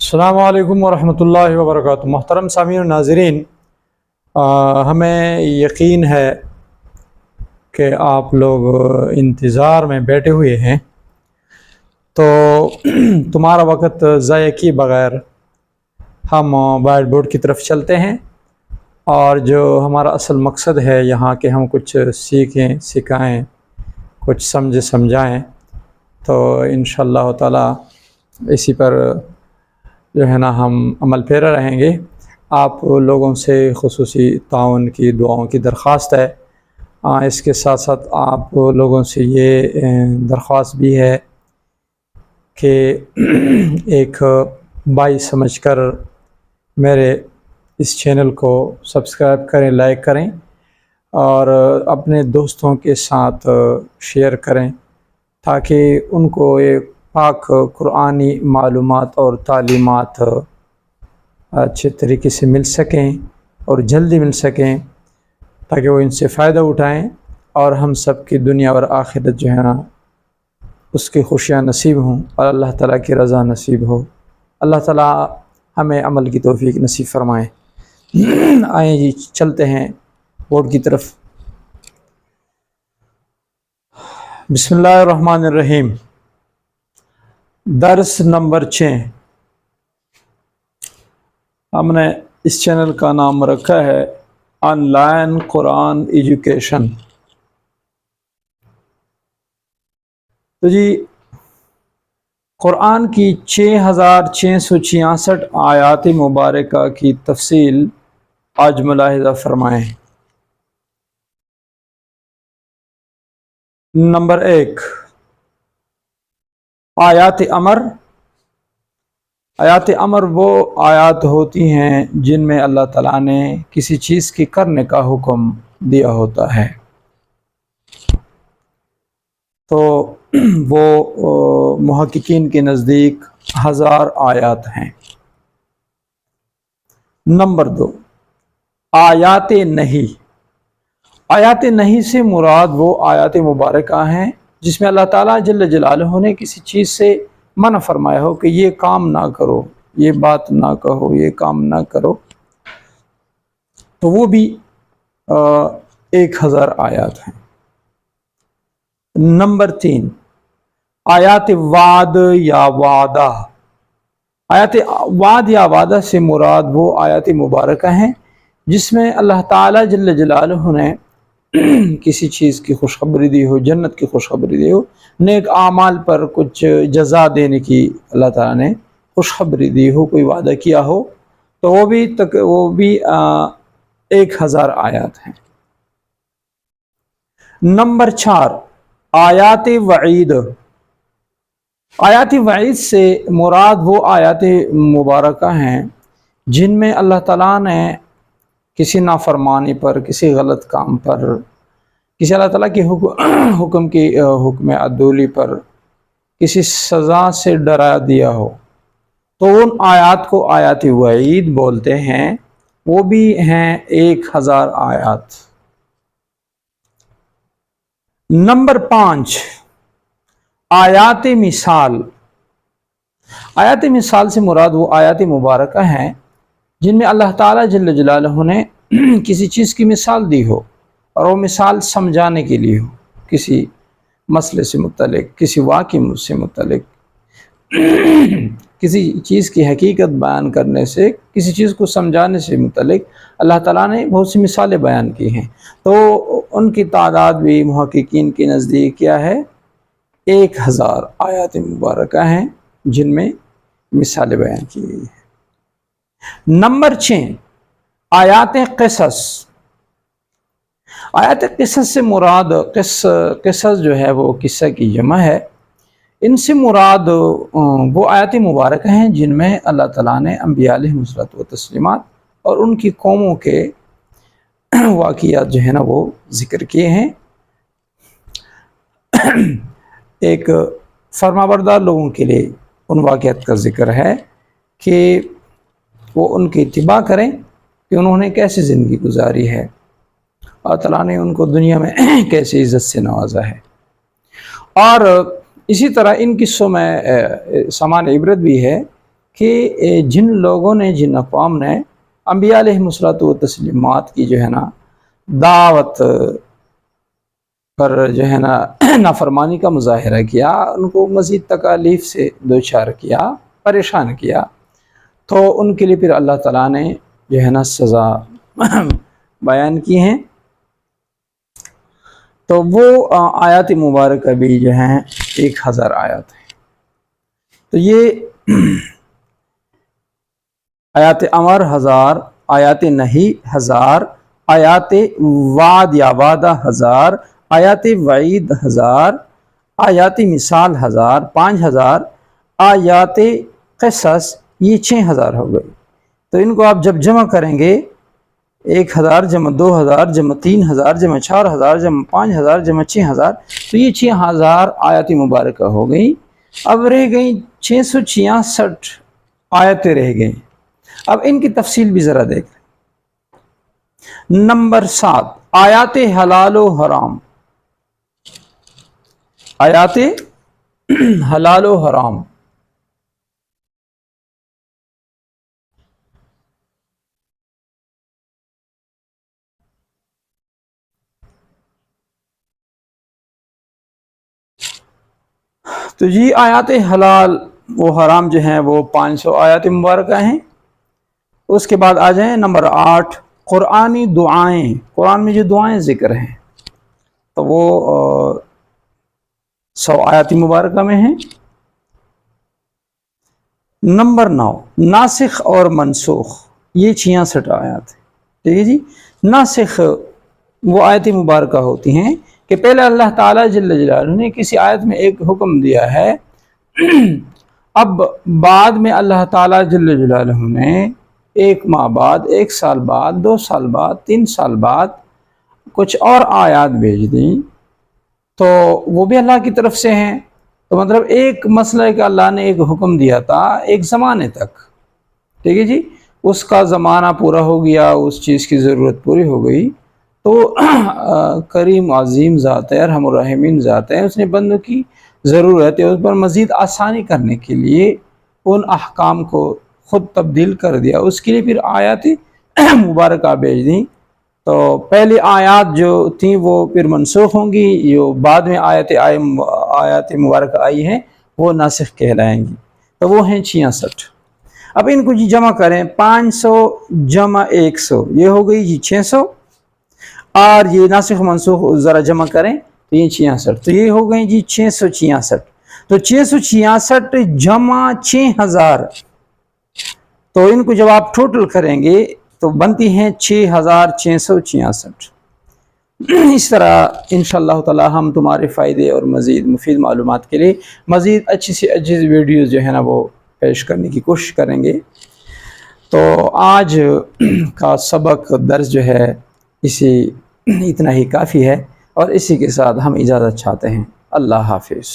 السلام علیکم ورحمۃ اللہ وبرکاتہ۔ محترم سامعین و ناظرین، ہمیں یقین ہے کہ آپ لوگ انتظار میں بیٹھے ہوئے ہیں، تو تمہارا وقت ضائع کیے بغیر ہم وائٹ بورڈ کی طرف چلتے ہیں، اور جو ہمارا اصل مقصد ہے یہاں کہ ہم کچھ سیکھیں، سکھائیں، کچھ سمجھائیں، تو انشاءاللہ تعالی اسی پر جو ہے نا ہم عمل پیرا رہیں گے۔ آپ لوگوں سے خصوصی تعاون کی دعاؤں کی درخواست ہے۔ اس کے ساتھ ساتھ آپ لوگوں سے یہ درخواست بھی ہے کہ ایک بھائی سمجھ کر میرے اس چینل کو سبسکرائب کریں، لائک کریں، اور اپنے دوستوں کے ساتھ شیئر کریں تاکہ ان کو ایک پاک قرآنی معلومات اور تعلیمات اچھے طریقے سے مل سکیں اور جلدی مل سکیں، تاکہ وہ ان سے فائدہ اٹھائیں اور ہم سب کی دنیا اور آخرت جو ہے نا اس کی خوشیاں نصیب ہوں اور اللہ تعالیٰ کی رضا نصیب ہو۔ اللہ تعالیٰ ہمیں عمل کی توفیق نصیب فرمائے۔ آئیں جی چلتے ہیں بورڈ کی طرف۔ بسم اللہ الرحمن الرحیم۔ درس نمبر 6۔ ہم نے اس چینل کا نام رکھا ہے آن لائن قرآن ایجوکیشن۔ تو جی قرآن کی 6666 آیات مبارکہ کی تفصیل آج ملاحظہ فرمائیں۔ نمبر 1، آیات امر۔ آیات امر وہ آیات ہوتی ہیں جن میں اللہ تعالیٰ نے کسی چیز کی کرنے کا حکم دیا ہوتا ہے، تو وہ محققین کے نزدیک 1000 آیات ہیں۔ نمبر 2، آیات نہی۔ آیات نہی سے مراد وہ آیات مبارکہ ہیں جس میں اللہ تعالیٰ جل جلالہ نے کسی چیز سے منع فرمایا ہو کہ یہ کام نہ کرو، یہ بات نہ کہو، یہ کام نہ کرو، تو وہ بھی 1000 آیات ہیں۔ نمبر 3، آیات وعد یا وعدہ۔ آیات وعد یا وعدہ سے مراد وہ آیات مبارکہ ہیں جس میں اللہ تعالیٰ جل جلالہ نے کسی چیز کی خوشخبری دی ہو، جنت کی خوشخبری دی ہو، نیک اعمال پر کچھ جزا دینے کی اللہ تعالیٰ نے خوشخبری دی ہو، کوئی وعدہ کیا ہو، تو وہ بھی 1000 آیات ہیں۔ نمبر 4، آیات وعید۔ آیات وعید سے مراد وہ آیات مبارکہ ہیں جن میں اللہ تعالیٰ نے کسی نافرمانی پر، کسی غلط کام پر، کسی اللہ تعالیٰ کی حکم عدولی پر کسی سزا سے ڈرا دیا ہو، تو ان آیات کو آیات وعید بولتے ہیں، وہ بھی ہیں 1000 آیات۔ نمبر 5، آیات مثال۔ آیات مثال سے مراد وہ آیات مبارکہ ہیں جن میں اللہ تعالیٰ جل جلالہ نے کسی چیز کی مثال دی ہو، اور وہ مثال سمجھانے کے لیے ہو، کسی مسئلے سے متعلق، کسی واقعے سے متعلق، کسی چیز کی حقیقت بیان کرنے سے، کسی چیز کو سمجھانے سے متعلق اللہ تعالیٰ نے بہت سی مثالیں بیان کی ہیں، تو ان کی تعداد بھی محققین کے نزدیک کیا ہے؟ 1000 آیات مبارکہ ہیں جن میں مثالیں بیان کی گئی ہیں۔ نمبر 6، آیات قصص۔ آیات قصص سے مراد قصص جو ہے وہ قصہ کی جمع ہے، ان سے مراد وہ آیات مبارکہ ہیں جن میں اللہ تعالیٰ نے انبیاء علیہم الصلوۃ والتسلیمات اور ان کی قوموں کے واقعات جو ہے نا وہ ذکر کیے ہیں۔ ایک فرمانبردار لوگوں کے لیے ان واقعات کا ذکر ہے کہ وہ ان کی اتباع کریں کہ انہوں نے کیسے زندگی گزاری ہے، اور تعالیٰ نے ان کو دنیا میں کیسے عزت سے نوازا ہے۔ اور اسی طرح ان قصوں میں سامان عبرت بھی ہے کہ جن لوگوں نے، جن اقوام نے انبیاء علیہم الصلوۃ والتسلیمات کی جو ہے نا دعوت پر جو ہے نا نافرمانی کا مظاہرہ کیا، ان کو مزید تکالیف سے دوچار کیا، پریشان کیا، تو ان کے لیے پھر اللہ تعالیٰ نے جو ہے نا سزا بیان کی ہیں۔ تو وہ آیات مبارکہ بھی جو ہیں 1000 آیات ہیں۔ تو یہ آیات امر 1000، آیات نہی 1000، آیات وعد یا وعدہ 1000، آیات وعید 1000، آیات مثال 1000، 5000، آیات قصص یہ 6000 ہو گئی۔ تو ان کو آپ جب جمع کریں گے 1000 جمع 2000 جمع 3000 جمع 4000 جمع 5000 جمع 6000، تو یہ 6000 آیات مبارکہ ہو گئی۔ اب رہ گئیں 666 آیتیں رہ گئیں۔ اب ان کی تفصیل بھی ذرا دیکھ لیں۔ نمبر 7 آیات حلال و حرام، آیات حلال و حرام۔ تو جی آیات حلال و حرام جو ہیں وہ 500 آیات مبارکہ ہیں۔ اس کے بعد آ جائیں نمبر 8 قرآنی دعائیں، قرآن میں جو دعائیں ذکر ہیں تو وہ 100 آیات مبارکہ میں ہیں۔ نمبر 9 ناسخ اور منسوخ، یہ 66 آیات ہیں۔ ٹھیک ہے جی۔ ناسخ وہ آیت مبارکہ ہوتی ہیں کہ پہلے اللہ تعالیٰ جل جلالہ نے کسی آیت میں ایک حکم دیا ہے، اب بعد میں اللہ تعالیٰ جل جلالہ نے 1 ماہ بعد، 1 سال بعد، 2 سال بعد، 3 سال بعد کچھ اور آیات بھیج دیں، تو وہ بھی اللہ کی طرف سے ہیں۔ تو مطلب ایک مسئلہ ہے کہ اللہ نے ایک حکم دیا تھا ایک زمانے تک، ٹھیک ہے جی، اس کا زمانہ پورا ہو گیا، اس چیز کی ضرورت پوری ہو گئی، تو کریم عظیم ذات ہے، ارحم الراحمین ذات ہے، اس نے بندوں کی ضرورت ہے، اس پر مزید آسانی کرنے کے لیے ان احکام کو خود تبدیل کر دیا، اس کے لیے پھر آیات مبارکہ بھیج دیں۔ تو پہلی آیات جو تھیں وہ پھر منسوخ ہوں گی، جو بعد میں آیات مبارکہ آئی ہیں وہ ناسخ کہلائیں گی۔ تو وہ ہیں 66۔ اب ان کو جی جمع کریں، 500 جمع 100 یہ ہو گئی جی 600، اور یہ ناسخ منسوخ ذرا جمع کریں تو یہ 66، تو یہ ہو گئی جی 666۔ تو 666 جمع 6000، تو ان کو جب آپ ٹوٹل کریں گے تو بنتی ہیں 6666۔ اس طرح انشاءاللہ تعالی ہم تمہارے فائدے اور مزید مفید معلومات کے لیے مزید اچھی سے اچھی ویڈیوز جو ہے نا وہ پیش کرنے کی کوشش کریں گے۔ تو آج کا سبق درس جو ہے اتنا ہی کافی ہے، اور اسی کے ساتھ ہم اجازت چاہتے ہیں۔ اللہ حافظ۔